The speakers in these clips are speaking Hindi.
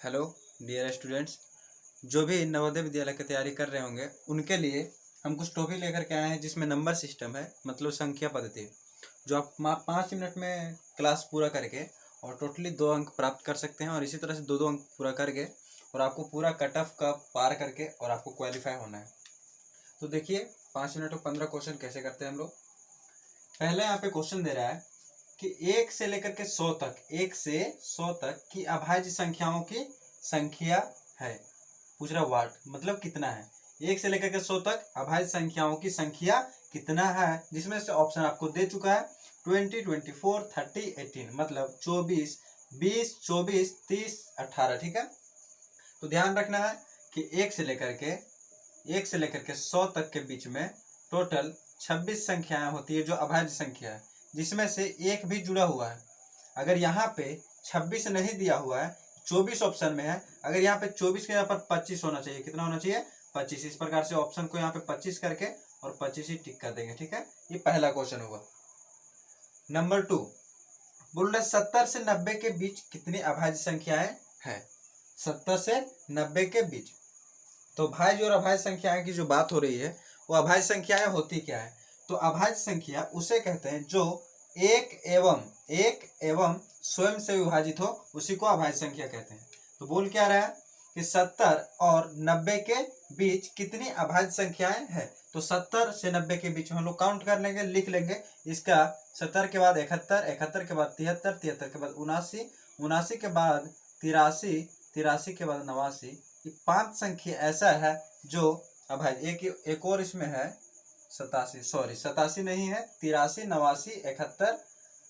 हेलो डियर स्टूडेंट्स, जो भी नवोदय विद्यालय की तैयारी कर रहे होंगे उनके लिए हम कुछ टॉपिक लेकर के आए हैं जिसमें नंबर सिस्टम है, मतलब संख्या पद्धति, जो आप 5 मिनट में क्लास पूरा करके और टोटली 2 अंक प्राप्त कर सकते हैं। और इसी तरह से दो अंक पूरा करके और आपको पूरा कट ऑफ का पार करके और आपको क्वालिफाई होना है। तो देखिए 5 मिनट में 15 क्वेश्चन कैसे करते हैं हम लोग। पहले यहाँ पे क्वेश्चन दे रहा है कि 1 से लेकर के 100 तक, 1 से 100 तक की अभाज्य संख्याओं की संख्या है। पूछ रहा वाट मतलब कितना है। 1 से लेकर के 100 तक अभाज्य संख्याओं की संख्या कितना है, जिसमें से ऑप्शन आपको दे चुका है 20, 24, 30, 18, मतलब 24, 20, 24, 30, 18। ठीक है, तो ध्यान रखना है कि 1 से लेकर के 100 तक के बीच में टोटल 26 संख्याएं होती है जो अभाज्य संख्या है, जिसमें से एक भी जुड़ा हुआ है। अगर यहाँ पे 26 नहीं दिया हुआ है, 24 ऑप्शन में है, अगर यहाँ पे 24 के यहाँ पर 25 होना चाहिए। कितना होना चाहिए? 25। इस प्रकार से ऑप्शन को यहाँ पे 25 करके और 25 ही टिक कर देंगे। ठीक है, ये पहला क्वेश्चन होगा। नंबर 2 बोल रहे 70 से 90 के बीच कितनी अभाज्य संख्याएं हैं। 70 से 90 के बीच, तो भाज्य और अभाज्य संख्याएं की जो बात हो रही है वो अभाज्य संख्याएं होती क्या है। तो अभाज्य संख्या उसे कहते हैं जो एक एवं स्वयं से विभाजित हो, उसी को अभाज्य संख्या कहते हैं। तो बोल क्या रहा है कि 70 और 90 के बीच कितनी अभाज्य संख्याएं हैं। तो 70 से 90 के बीच में हम लोग काउंट कर लेंगे, लिख लेंगे इसका। 70 के बाद 71, 71 के बाद 73, 73 के बाद 79, 79 के बाद 83, 83 के बाद 89। ये 5 संख्या ऐसा है जो अभाज्य। एक और इसमें है 87, सॉरी 87 नहीं है, 83, 89, 71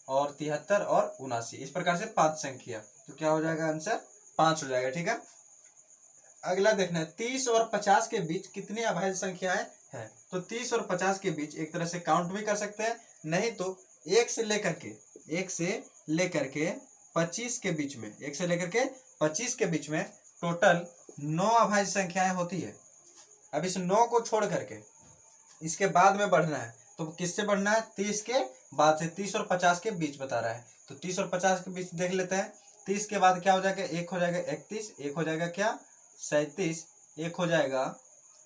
और 73 और 79। इस प्रकार से 5 संख्या। तो क्या हो जाएगा? आंसर 5 हो जाएगा। ठीक है, अगला देखना है 30 और 50 के बीच कितनी अभाज्य संख्याएं हैं। तो 30 और 50 के बीच एक तरह से काउंट भी कर सकते हैं, नहीं तो 1 से लेकर के 25 के बीच में, 1 से लेकर के 25 के बीच में टोटल 9 अभाज्य संख्याएं होती है। अब इस 9 को छोड़ करके इसके बाद में बढ़ना है, तो किससे बढ़ना है? 30 के बाद से। 30 और 50 के बीच बता रहा है, तो 30 और 50 के बीच देख लेते हैं। 30 के बाद क्या हो जाएगा? 1 हो जाएगा 31, 1 हो जाएगा क्या 37, 1 हो जाएगा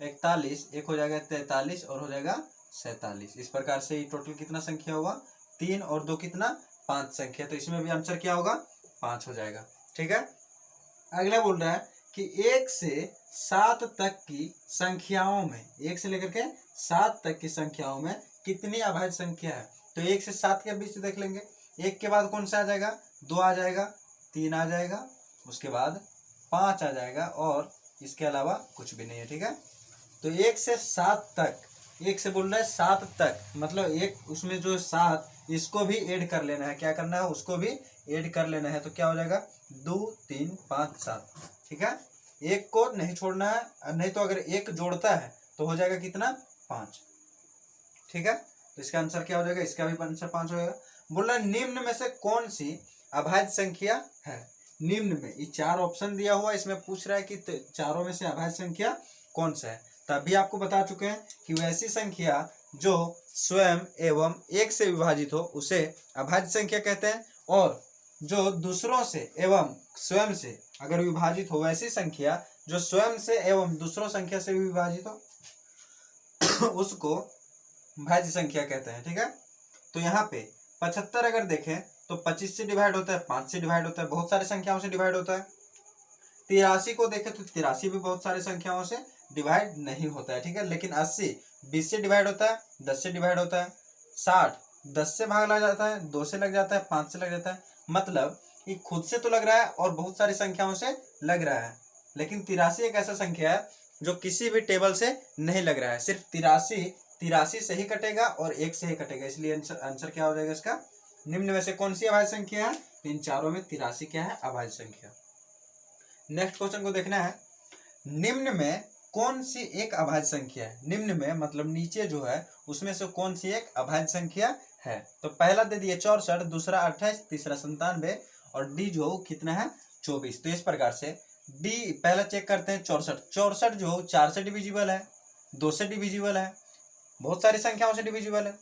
41, 1 हो जाएगा 43 और हो जाएगा 47। इस प्रकार से ये टोटल कितना संख्या हुआ? 3 और 2 कितना? 5 संख्या। तो इसमें भी आंसर क्या होगा? 5 हो जाएगा। ठीक है, अगला बोल रहा है कि 1 से 7 तक की संख्याओं में, 1 से लेकर के 7 तक की संख्याओं में कितनी अभाज्य संख्या है। तो 1 से 7 के बीच देख लेंगे। 1 के बाद कौन सा आ जाएगा? 2 आ जाएगा, 3 आ जाएगा, उसके बाद 5 आ जाएगा और इसके अलावा कुछ भी नहीं है। ठीक है, तो 1 से 7 तक, 1 से बोल रहा है 7 तक, मतलब एक उसमें जो 7 इसको भी ऐड कर लेना है। क्या करना है? उसको भी ऐड कर लेना है। तो क्या हो जाएगा? 2, 3, 5, 7। ठीक है, एक को नहीं छोड़ना है, नहीं तो अगर एक जोड़ता है तो हो जाएगा कितना? 5। ठीक है, तो इसका आंसर क्या हो जाएगा? इसका भी आंसर 5 हो जाएगा। बोल रहा है निम्न में से कौन सी अभाज्य संख्या है। निम्न में ये 4 ऑप्शन दिया हुआ है, इसमें पूछ रहा है कि चारों में से अभाज्य संख्या कौन सा है। तभी आपको बता चुके हैं कि वैसी संख्या जो स्वयं एवं 1 से विभाजित हो उसे अभाज्य संख्या कहते हैं, और जो दूसरों से एवं स्वयं से अगर विभाजित हो, वैसी संख्या जो स्वयं से एवं दूसरों संख्या से भी विभाजित हो उसको भाज्य संख्या कहते हैं। ठीक है, तो यहाँ पे 75 अगर देखें तो 25 से डिवाइड होता है, 5 से डिवाइड होता है, बहुत सारी संख्याओं से डिवाइड होता है। 83 को देखें तो 83 भी बहुत सारी संख्याओं से डिवाइड नहीं होता है। ठीक है, लेकिन 80 20 से डिवाइड होता है, 10 से डिवाइड होता है। 60 10 से भाग लग जाता है, 2 से लग जाता है, 5 से लग जाता है। मतलब ये खुद से तो लग रहा है और बहुत सारी संख्याओं से लग रहा है, लेकिन 83 एक ऐसा संख्या है जो किसी भी टेबल से नहीं लग रहा है। सिर्फ 83 से ही कटेगा और 1 से ही कटेगा, इसलिए आंसर क्या हो जाएगा इसका? निम्न में से कौन सी अभाज्य संख्या है? इन चारों में 83 क्या है? अभाज्य संख्या। नेक्स्ट क्वेश्चन को देखना है, निम्न में कौन सी एक अभाज्य संख्या है। निम्न में मतलब नीचे जो है उसमें से कौन सी एक अभाज्य संख्या है। तो पहला दे दिए 64, दूसरा 28, तीसरा 97 और डी जो कितना है? 24। तो इस प्रकार से डी पहला चेक करते हैं। 64 जो 4 से डिविजिबल है, 2 से डिविजिबल है, बहुत सारी संख्याओं से डिविजिबल है।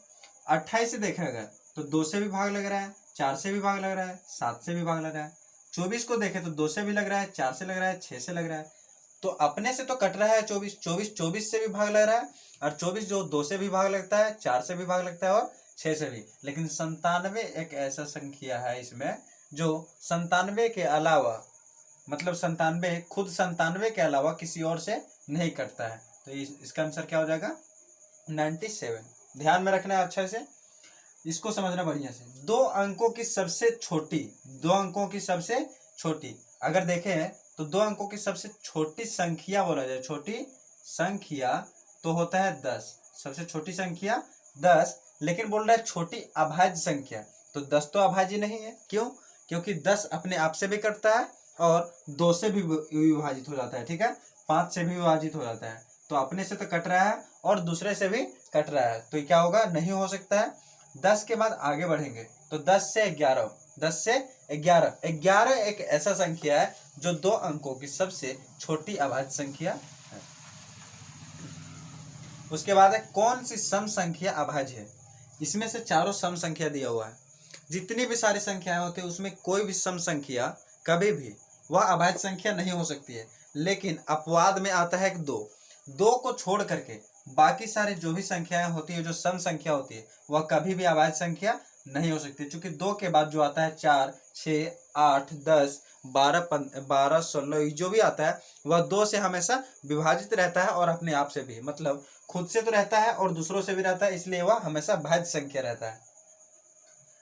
28 से देखेगा तो 2 से भी भाग लग रहा है, 4 से भी भाग लग रहा है, 7 से भी भाग लग रहा है। 24 को देखें तो 2 से भी लग रहा है, 4 से लग रहा है, 6 से लग रहा है, तो अपने से तो कट रहा है 24, 24 से भी भाग लग रहा है, और 24 जो 2 से भी भाग लगता है, 4 से भी भाग लगता है और 6 से भी। लेकिन 97 एक ऐसा संख्या है इसमें जो 97 के अलावा, मतलब 97 खुद 97 के अलावा किसी और से नहीं कटता है। तो इसका आंसर क्या हो जाएगा 97। ध्यान में रखना है अच्छा से, इसको समझना बढ़िया से। 2 अंकों की सबसे छोटी, 2 अंकों की सबसे छोटी अगर देखें तो 2 अंकों की सबसे छोटी संख्या बोला जाए, छोटी संख्या तो होता है 10, सबसे छोटी संख्या 10। लेकिन बोल रहा है छोटी अभाज्य संख्या, तो 10 तो अभाज्य नहीं है। क्यों? क्योंकि 10 अपने आप से भी कटता है और 2 से भी विभाजित हो जाता है, ठीक है, 5 से भी विभाजित हो जाता है। तो अपने से तो कट रहा है और दूसरे से भी कट रहा है, तो क्या होगा, नहीं हो सकता है। 10 के बाद आगे बढ़ेंगे तो 10 से 11, 10 से 11, 11 एक ऐसा संख्या है जो 2 अंकों की सबसे छोटी अभाज्य संख्या है। उसके बाद है कौन सी सम संख्या अभाज्य है। इसमें से चारों सम संख्या दिया हुआ है, जितनी भी सारी संख्याएं होती है उसमें कोई भी सम संख्या कभी भी वह अभाज्य संख्या नहीं हो सकती है। लेकिन अपवाद में आता है 2 को छोड़ करके बाकी सारी जो भी संख्याएं होती है, जो सम संख्या होती है, वह कभी भी अभाज्य संख्या नहीं हो सकती, क्योंकि 2 के बाद जो आता है 4, 6, 8, 10, 12, 16 जो भी आता है वह 2 से हमेशा विभाजित रहता है और अपने आप से भी, मतलब खुद से तो रहता है और दूसरों से भी रहता है, इसलिए वह हमेशा भाज्य संख्या रहता है।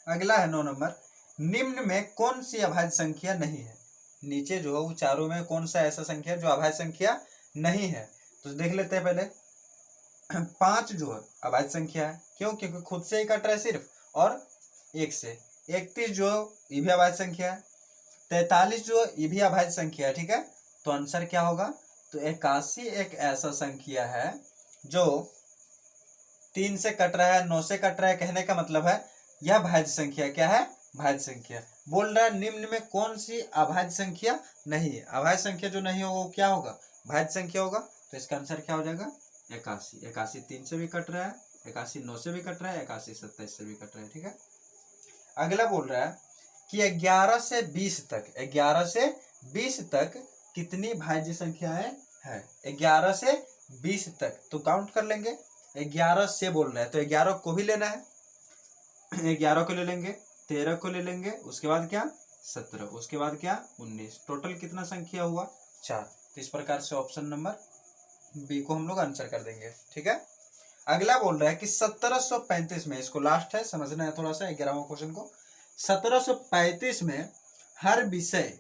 अगला है 9 नंबर, निम्न में कौन सी अभाज्य संख्या नहीं है। नीचे जो है वो चारों में कौन सा ऐसा संख्या जो अभाज्य संख्या नहीं है, तो देख लेते हैं पहले। 5 जो है अभाज्य संख्या है, क्यों? क्योंकि खुद से ही कट रहा है सिर्फ, और 1 से। 31 जो ये भी अभाज्य संख्या है। 43 जो ये भी अभाज्य संख्या है, ठीक है। तो आंसर क्या होगा, तो 81 एक ऐसा संख्या है जो 3 से कट रहा है, 9 से कट रहा है, कहने का मतलब है यह भाज्य संख्या क्या है, भाज्य संख्या। बोल रहा है निम्न में कौन सी अभाज्य संख्या नहीं है। अभाज्य संख्या जो नहीं होगा वो क्या होगा, भाज्य संख्या होगा। तो इसका आंसर क्या हो जाएगा 81। 81 3 से भी कट रहा है, 81 9 से भी कट रहा है, 81 27 से भी कट रहा है, ठीक है। अगला बोल रहा है कि 11 से 20 तक, 11 से 20 तक कितनी भाज्य संख्याएं है। 11 से 20 तक तो काउंट कर लेंगे। 11 से बोल रहा है तो 11 को भी लेना है, 11 को ले लेंगे, 13 को ले लेंगे, उसके बाद क्या 17, उसके बाद क्या 19, टोटल कितना संख्या हुआ 4। तो इस प्रकार से ऑप्शन नंबर बी को हम लोग आंसर कर देंगे, ठीक है। अगला बोल रहा है कि 1735 में, इसको लास्ट है, समझना है थोड़ा सा 11वां क्वेश्चन को। 1735 में हर विषय,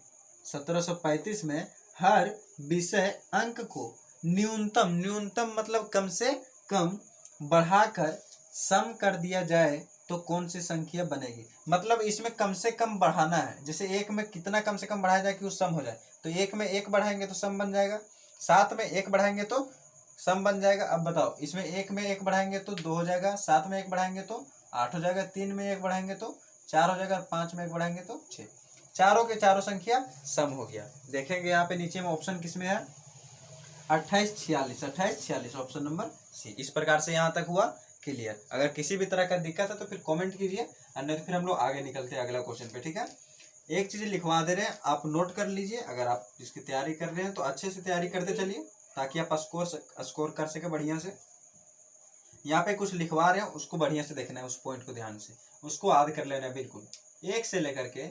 1735 में हर विषय अंक को न्यूनतम, न्यूनतम मतलब कम से कम बढ़ाकर सम कर दिया जाए तो कौन सी संख्या बनेगी। मतलब इसमें कम से कम बढ़ाना है, जैसे 1 में कितना कम से कम बढ़ाया जाए कि वो सम हो जाए। तो 1 में 1 बढ़ाएंगे तो सम बन जाएगा, 7 में 1 बढ़ाएंगे तो सम बन जाएगा। अब बताओ इसमें 1 में 1 बढ़ाएंगे तो 2 हो जाएगा, 7 में 1 बढ़ाएंगे तो 8 हो जाएगा, 3 में 1 बढ़ाएंगे तो 4 हो जाएगा, 5 में 1 बढ़ाएंगे तो 6। चारों के चारों संख्या सम हो गया। देखेंगे यहाँ पे नीचे में ऑप्शन किसमें है 28 46, 28 46 ऑप्शन नंबर सी। इस प्रकार से यहाँ तक हुआ क्लियर। अगर किसी भी तरह का दिक्कत है तो फिर कमेंट कीजिए, अन्यथा फिर हम लोग आगे निकलते हैं अगला क्वेश्चन पे, ठीक है। एक चीज लिखवा दे रहे हैं, आप नोट कर लीजिए। अगर आप इसकी तैयारी कर रहे हैं तो अच्छे से तैयारी करते चलिए ताकि आप स्कोर कर सके बढ़िया से। यहाँ पे कुछ लिखवा रहे हैं उसको बढ़िया से देखना है, उस पॉइंट को ध्यान से उसको याद कर लेना है बिल्कुल। 1 से लेकर के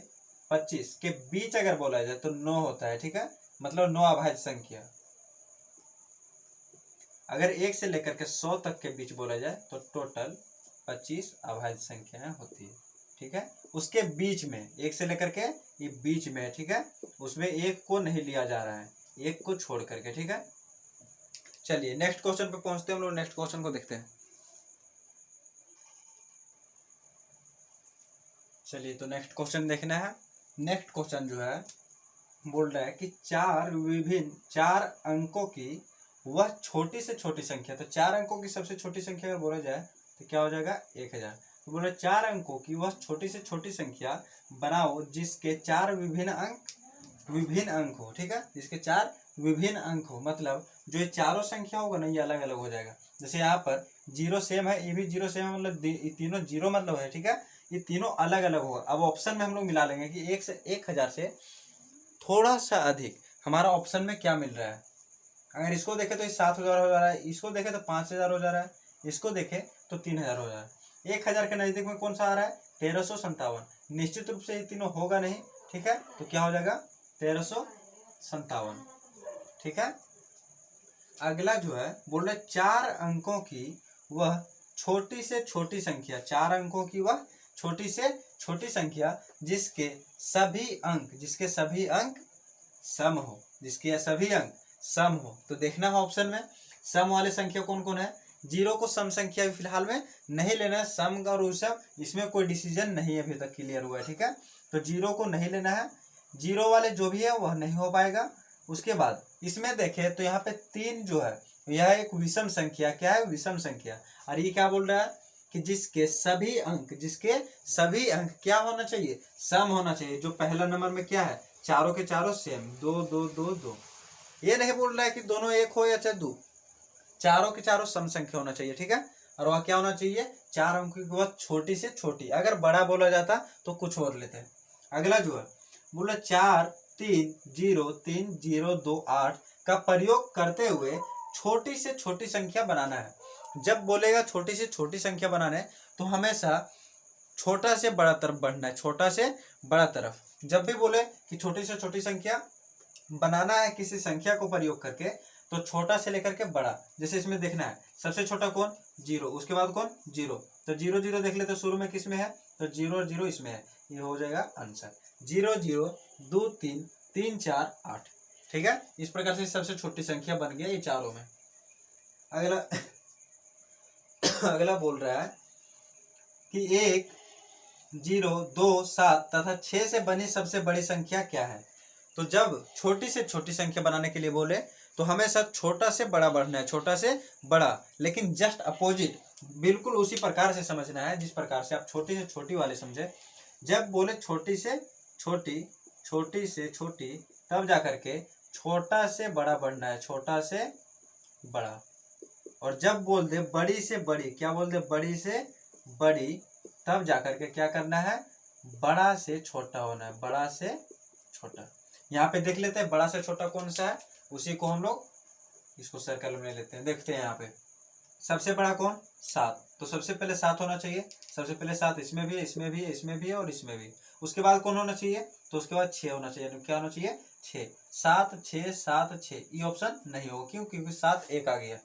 25 के बीच अगर बोला जाए तो 9 होता है, ठीक है, मतलब 9 अभाज्य संख्या। अगर 1 से लेकर के 100 तक के बीच बोला जाए तो टोटल 25 अभाज्य संख्याएं होती है, ठीक है। उसके बीच में 1 से लेकर के ये बीच में है, ठीक है, उसमें 1 को नहीं लिया जा रहा है, 1 को छोड़ करके, ठीक है। चलिए नेक्स्ट क्वेश्चन पे पहुंचते हैं हम लोग, नेक्स्ट क्वेश्चन को देखते हैं। चलिए तो नेक्स्ट क्वेश्चन देखना है। नेक्स्ट क्वेश्चन जो है बोल रहा है कि 4 अंकों की वह छोटी से छोटी संख्या, तो 4 अंकों की सबसे छोटी संख्या अगर बोला जाए तो क्या हो जाएगा 1000। तो बोल रहे 4 अंकों की वह छोटी से छोटी संख्या बनाओ जिसके 4 विभिन्न अंक हो, ठीक है, जिसके 4 विभिन्न अंक हो। मतलब जो ये चारों संख्या होगा ना ये अलग अलग हो जाएगा। जैसे यहाँ पर 0 सेम है, ये भी 0 सेम है, मतलब ये तीनों 0 मतलब है, ठीक है, ये तीनों अलग अलग होगा। अब ऑप्शन में हम लोग मिला लेंगे कि 1000 से थोड़ा सा अधिक हमारा ऑप्शन में क्या मिल रहा है। अगर इसको देखे तो 7,000 हो जा रहा है, इसको देखे तो 5,000 हो जा रहा है, इसको देखे तो 3,000 हो जा रहा है। 1,000 के नजदीक में कौन सा आ रहा है, 1357। निश्चित रूप से ये तीनों होगा नहीं, ठीक है, तो क्या हो जाएगा 1357, ठीक है। अगला जो है बोल रहे 4 अंकों की वह छोटी से छोटी संख्या, 4 अंकों की वह छोटी से छोटी संख्या जिसके सभी अंक सम हो, जिसके सभी अंक सम हो। तो देखना है ऑप्शन में सम वाले संख्या कौन कौन है। जीरो को सम संख्या भी फिलहाल में नहीं लेना है, सम और विषम इसमें कोई डिसीजन नहीं है, अभी तक क्लियर हुआ है, ठीक है। तो जीरो को नहीं लेना है, जीरो वाले जो भी है वह नहीं हो पाएगा। उसके बाद इसमें देखें तो यहाँ पे 3 जो है यह एक विषम संख्या, क्या है, विषम संख्या। और ये क्या बोल रहा है कि जिसके सभी अंक क्या होना चाहिए, सम होना चाहिए। जो पहला नंबर में क्या है, चारों के चारों सेम, 2 2 2 2। ये नहीं बोल रहा है कि दोनों एक हो या चाहे 2, चारों के चारों सम संख्या होना चाहिए, ठीक है। और वह क्या होना चाहिए, 4 अंक की वह छोटी से छोटी। अगर बड़ा बोला जाता तो कुछ और लेते। अगला जो है बोला 4 3 0 3 0 2 8 का प्रयोग करते हुए छोटी से छोटी संख्या बनाना है। जब बोलेगा छोटी से छोटी संख्या बनाना है तो हमेशा छोटा से बड़ा तरफ बढ़ना है, छोटा से बड़ा तरफ। जब भी बोले कि छोटी से छोटी संख्या बनाना है किसी संख्या को प्रयोग करके, तो छोटा से लेकर के बड़ा। जैसे इसमें देखना है सबसे छोटा कौन, 0, उसके बाद कौन, 0। तो 0 0 देख ले तो शुरू में किस में है, तो 0 और 0 इसमें है, ये हो जाएगा आंसर 0 0 2 3 3 4 8, ठीक है। इस प्रकार से सबसे छोटी संख्या बन गया ये चारों में। अगला अगला बोल रहा है कि 1 0 2 7 तथा 6 से बनी सबसे बड़ी संख्या क्या है। तो जब छोटी से छोटी संख्या बनाने के लिए बोले तो हमेशा छोटा से बड़ा बढ़ना है, छोटा से बड़ा, लेकिन जस्ट अपोजिट, बिल्कुल उसी प्रकार से समझना है जिस प्रकार से आप छोटी से छोटी वाले समझे। जब बोले छोटी से छोटी, छोटी से छोटी, तब जाकर के छोटा से बड़ा बढ़ना है, छोटा से बड़ा। और जब बोल दे बड़ी से बड़ी, क्या बोल दे, बड़ी से बड़ी, तब जाकर के क्या करना है, बड़ा से छोटा होना है, बड़ा से छोटा। यहाँ पे देख लेते हैं बड़ा से छोटा कौन सा है, उसी को हम लोग इसको सर्कल में लेते हैं। देखते हैं यहाँ पे सबसे बड़ा कौन, 7, तो सबसे पहले 7 होना चाहिए। सबसे पहले 7 इसमें भी है, इसमें भी है, इसमें भी है और इसमें भी। उसके बाद कौन होना चाहिए, तो उसके बाद 6 होना चाहिए। तो क्या होना चाहिए, 6, 7 6 7 6। ये ऑप्शन नहीं होगा, क्यों, क्योंकि 7 एक आ गया।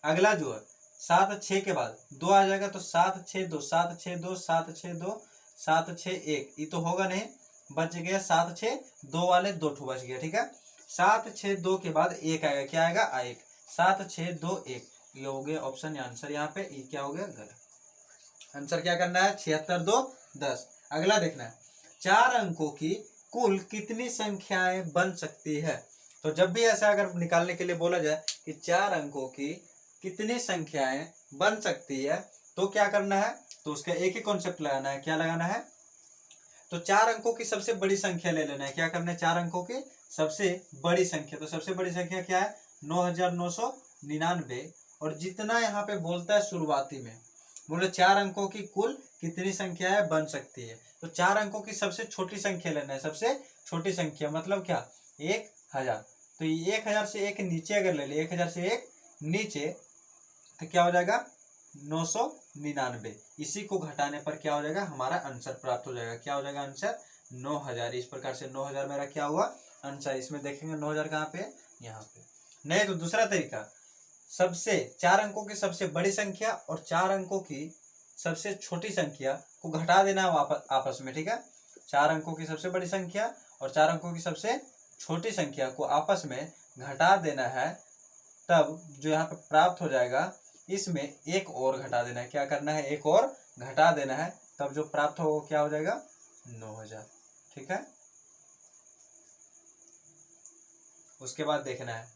अगला जो है 7 6 के बाद 2 आ जाएगा, तो 7 6 2 7 6 2 7 6 2 7 6 1, ये तो होगा नहीं, बच गया 7 6 2 वाले 2 ठो बच गया, ठीक है। 7 6 2 के बाद 1 आएगा, क्या आएगा, 1, 7 6 2 1, ये हो गया ऑप्शन आंसर। यहाँ पे ये क्या हो गया, गलत। आंसर क्या करना है, 76 2 10। अगला देखना है 4 अंकों की कुल कितनी संख्याएं बन सकती है। तो जब भी ऐसा अगर निकालने के लिए बोला जाए कि 4 अंकों की कितनी संख्याएं बन सकती है, तो क्या करना है, तो उसका एक ही कॉन्सेप्ट लगाना है। क्या लगाना है, तो 4 अंकों की सबसे बड़ी संख्या ले लेना है। क्या करना है, 4 अंकों की सबसे बड़ी संख्या। तो सबसे बड़ी संख्या क्या है, 9,999। और जितना यहाँ पे बोलता है शुरुआती में, बोले 4 अंकों की कुल कितनी संख्याएं बन सकती है, तो 4 अंकों की सबसे छोटी संख्या लेना है। सबसे छोटी संख्या मतलब क्या, 1000। तो 1000 से एक नीचे अगर ले ले, 1000 से एक नीचे, तो क्या हो जाएगा, 999। इसी को घटाने पर क्या हो जाएगा, हमारा आंसर प्राप्त हो जाएगा। क्या हो जाएगा आंसर, 9000। इस प्रकार से 9000 मेरा क्या हुआ आंसर। इसमें देखेंगे 9000 कहाँ पे, यहाँ पे। नहीं तो दूसरा तरीका, सबसे 4 अंकों की सबसे बड़ी संख्या और 4 अंकों की सबसे छोटी संख्या को घटा देना आपस में, ठीक है। 4 अंकों की सबसे बड़ी संख्या और 4 अंकों की सबसे छोटी संख्या को आपस में घटा देना है, तब जो यहाँ पे प्राप्त हो जाएगा, इसमें एक और घटा देना है। क्या करना है, एक और घटा देना है, तब जो प्राप्त होगा क्या हो जाएगा, 9000, ठीक है। उसके बाद देखना है,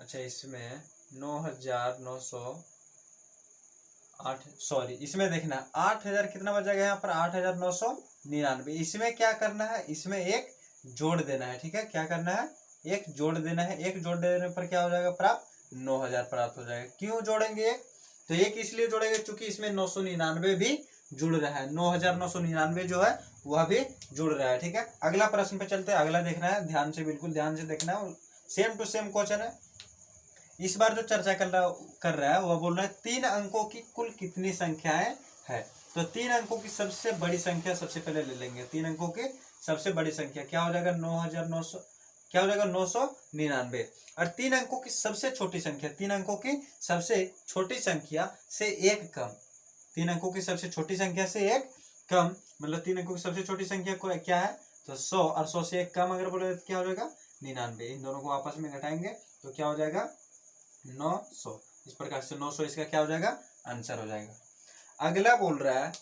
अच्छा इसमें 9,908, सॉरी इसमें देखना है 8000 कितना बच जाएगा यहाँ पर, 8,999। इसमें क्या करना है, इसमें एक जोड़ देना है, ठीक है। क्या करना है, एक जोड़ देना है। एक जोड़ देने पर क्या हो जाएगा, प्राप्त 9000 प्राप्त हो जाएगा। क्यों जोड़ेंगे एक, तो एक इसलिए जोड़ेंगे चूंकि इसमें 999 भी जुड़ रहा है, 9999 जो है वह भी जुड़ रहा है। ठीक है, अगला प्रश्न पे चलते हैं। अगला देखना है ध्यान से, बिल्कुल ध्यान से देखना है, सेम टू सेम क्वेश्चन है। इस बार जो चर्चा कर रहा है वह बोल रहा है 3 अंकों की कुल कितनी संख्याएं है। तो 3 अंकों की सबसे बड़ी संख्या सबसे पहले ले लेंगे। 3 अंकों की सबसे बड़ी संख्या क्या हो जाएगा, 9900, क्या हो जाएगा 999। और 3 अंकों की सबसे छोटी संख्या, 3 अंकों की सबसे छोटी संख्या से एक कम, 3 अंकों की सबसे छोटी संख्या से एक कम, मतलब 3 अंकों की सबसे छोटी संख्या को क्या है, तो 100, और 100 से एक कम अगर बोले तो क्या हो जाएगा 99। इन दोनों को आपस में घटाएंगे तो क्या हो जाएगा 900। इस प्रकार से 900 इसका क्या हो जाएगा, आंसर हो जाएगा। अगला बोल रहा है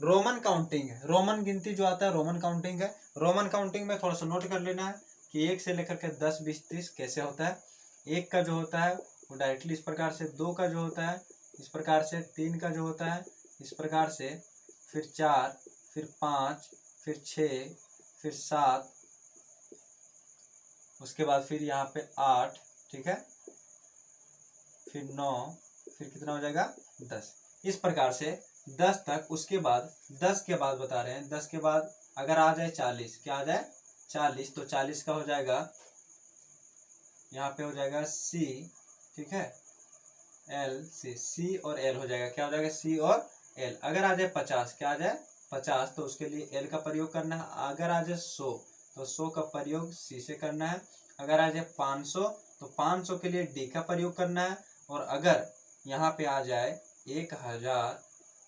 रोमन काउंटिंग है, रोमन गिनती जो आता है रोमन काउंटिंग है। रोमन काउंटिंग में थोड़ा सा नोट कर लेना है कि 1 से लेकर के 10, 20, 30 कैसे होता है। 1 का जो होता है वो डायरेक्टली इस प्रकार से, 2 का जो होता है इस प्रकार से, 3 का जो होता है इस प्रकार से, फिर 4, फिर 5, फिर 6, फिर 7, उसके बाद फिर यहाँ पे 8, ठीक है, फिर 9, फिर कितना हो जाएगा 10, इस प्रकार से 10 तक। उसके बाद 10 के बाद बता रहे हैं, 10 के बाद अगर आ जाए 40, क्या आ जाए 40, तो 40 का हो जाएगा यहाँ पे हो जाएगा C, ठीक है, L, C और L हो जाएगा, क्या हो जाएगा C और L। अगर आ जाए 50, क्या आ जाए 50, तो उसके लिए L का प्रयोग करना है। अगर आ जाए 100 तो 100 का प्रयोग C से करना है। अगर आ जाए 500 तो 500 के लिए D का प्रयोग करना है। और अगर यहाँ पे आ जाए 1000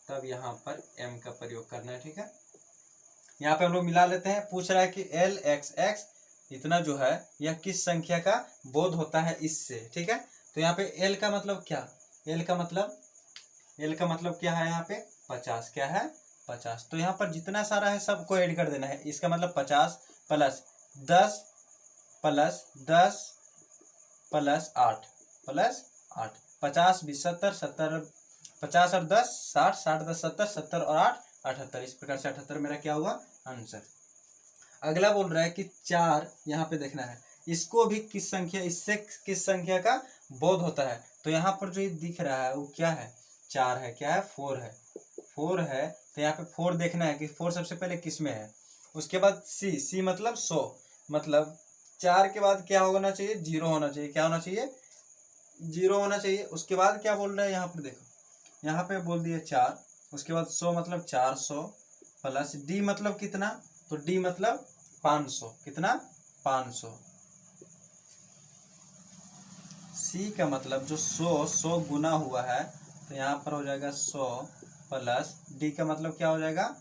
तब यहाँ पर M का प्रयोग करना है। ठीक है, यहाँ पे हम लोग मिला लेते हैं। पूछ रहा है कि LXX इतना जो है यह किस संख्या का बोध होता है इससे। ठीक है, तो यहाँ पे L का मतलब क्या, L का मतलब क्या है, यहाँ पे 50, क्या है 50। तो यहाँ पर जितना सारा है सबको ऐड कर देना है। इसका मतलब 50 प्लस 10 प्लस 10 प्लस 8 प्लस 8, 50 20 70 70, 50 और 10 60, 60 10 70, 70 और 8 78, इस प्रकार से 78 मेरा क्या हुआ आंसर। अगला बोल रहा है कि 4, यहाँ पे देखना है इसको भी किस संख्या, इससे किस संख्या का बोध होता है। तो यहाँ पर जो ये दिख रहा है वो क्या है, 4 है, क्या है 4 है, 4 है। तो यहाँ पे 4 देखना है कि 4 सबसे पहले किस में है। उसके बाद C मतलब 100, मतलब 4 के बाद क्या होना चाहिए, 0 होना चाहिए, क्या होना चाहिए 0 होना चाहिए। उसके बाद क्या बोल रहा है, यहाँ पर देखो, यहाँ पे बोल दिया 4, उसके बाद 100 मतलब 400 प्लस D मतलब कितना, तो D मतलब 500, कितना 500। C का मतलब जो 100 गुना हुआ है, तो यहाँ पर हो जाएगा 100 प्लस D का मतलब क्या हो जाएगा,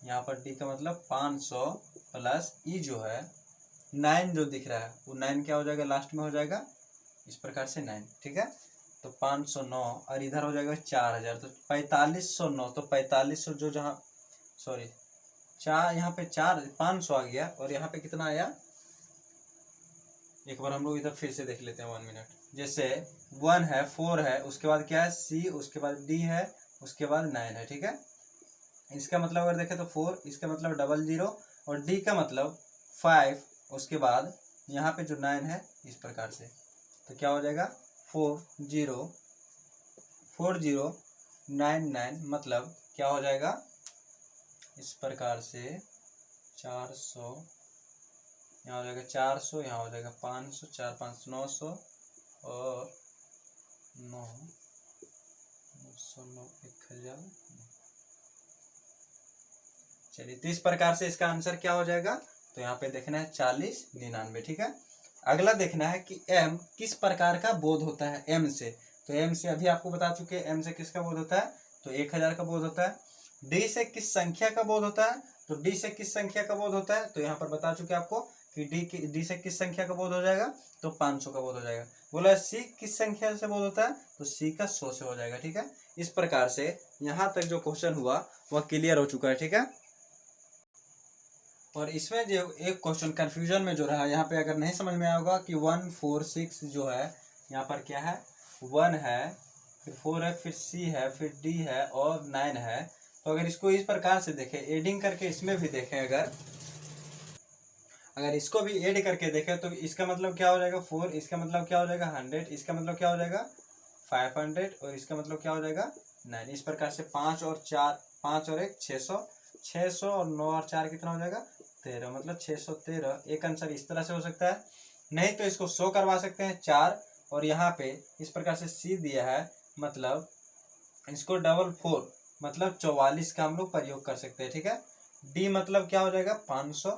यहाँ पर D का मतलब 500 प्लस E जो है 9 जो दिख रहा है वो 9 क्या हो जाएगा लास्ट में हो जाएगा इस प्रकार से 9। ठीक है, तो 509 और इधर हो जाएगा 4000, तो 4509, तो 4500 जो जहाँ सॉरी 4, यहाँ पे 500 आ गया और यहाँ पे कितना आया, एक बार हम लोग इधर फिर से देख लेते हैं 1 मिनट। जैसे 1 है, 4 है, उसके बाद क्या है C, उसके बाद D है, उसके बाद 9 है। ठीक है, इसका मतलब अगर देखें तो 4, इसका मतलब 00 और D का मतलब 5, उसके बाद यहाँ पे जो 9 है इस प्रकार से, तो क्या हो जाएगा 4099, मतलब क्या हो जाएगा इस प्रकार से 400, यहाँ हो जाएगा 400, यहाँ हो जाएगा 500, 4 5 900 और 9 1000। चलिए, तो इस प्रकार से इसका आंसर क्या हो जाएगा, तो यहाँ पे देखना है 4099। ठीक है, अगला देखना है कि M किस प्रकार का बोध होता है M से। तो M से अभी आपको बता चुके हैं, M से किसका बोध होता है, तो 1000 का बोध होता है। D से किस संख्या का बोध होता है, तो D से किस संख्या का बोध होता है, तो यहाँ पर बता चुके आपको कि D से किस संख्या का बोध हो जाएगा, तो 500 का बोध हो जाएगा। बोला C किस संख्या से बोध होता है, तो C का 100 से हो जाएगा। ठीक है, इस प्रकार से यहाँ तक जो क्वेश्चन हुआ वह क्लियर हो चुका है। ठीक है, और इसमें जो एक क्वेश्चन कंफ्यूजन में जो रहा, यहाँ पे अगर नहीं समझ में आया होगा कि 1 4 6 जो है यहाँ पर क्या है, 1 है, फिर 4 है, फिर C है, फिर D है और 9 है। तो अगर इसको इस प्रकार से देखें, एडिंग करके इसमें भी देखें, अगर इसको भी ऐड करके देखें तो इसका मतलब क्या हो जाएगा 4, इसका मतलब क्या हो जाएगा 100, इसका मतलब क्या हो जाएगा 500 और इसका मतलब क्या हो जाएगा 9। इस प्रकार से 5 और 4 5 और 1 600, 600 और 9 और 4 कितना हो जाएगा 13, मतलब 613। एक आंसर इस तरह से हो सकता है। नहीं तो इसको 100 करवा सकते हैं 4, और यहाँ पे इस प्रकार से सी दिया है, मतलब इसको डबल 4 मतलब 44 का हम लोग प्रयोग कर सकते हैं। ठीक है। डी मतलब क्या हो जाएगा 500,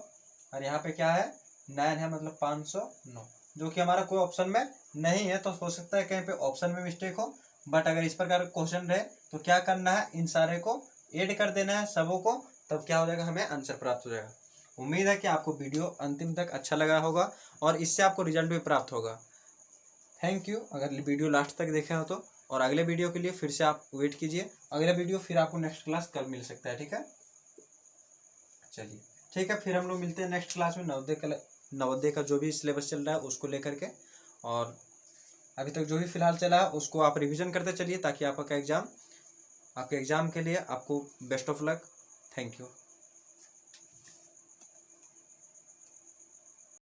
और यहाँ पे क्या है 9 है, मतलब 509, जो कि हमारा कोई ऑप्शन में नहीं है। तो हो सकता है कहीं पे ऑप्शन में मिस्टेक हो, बट अगर इस प्रकार का क्वेश्चन रहे तो क्या करना है, इन सारे को ऐड कर देना है सबों को, तब क्या हो जाएगा, हमें आंसर प्राप्त हो जाएगा। उम्मीद है कि आपको वीडियो अंतिम तक अच्छा लगा होगा और इससे आपको रिजल्ट भी प्राप्त होगा। थैंक यू अगर वीडियो लास्ट तक देखे हो तो, और अगले वीडियो के लिए फिर से आप वेट कीजिए। अगला वीडियो फिर आपको नेक्स्ट क्लास कल मिल सकता है। ठीक है, चलिए ठीक है, फिर हम लोग मिलते हैं नेक्स्ट क्लास में नवोदय का जो भी सिलेबस चल रहा है उसको लेकर के, और अभी तक जो भी फिलहाल चला है उसको आप रिवीजन करते चलिए, ताकि आपके एग्जाम के लिए आपको best of luck. Thank you.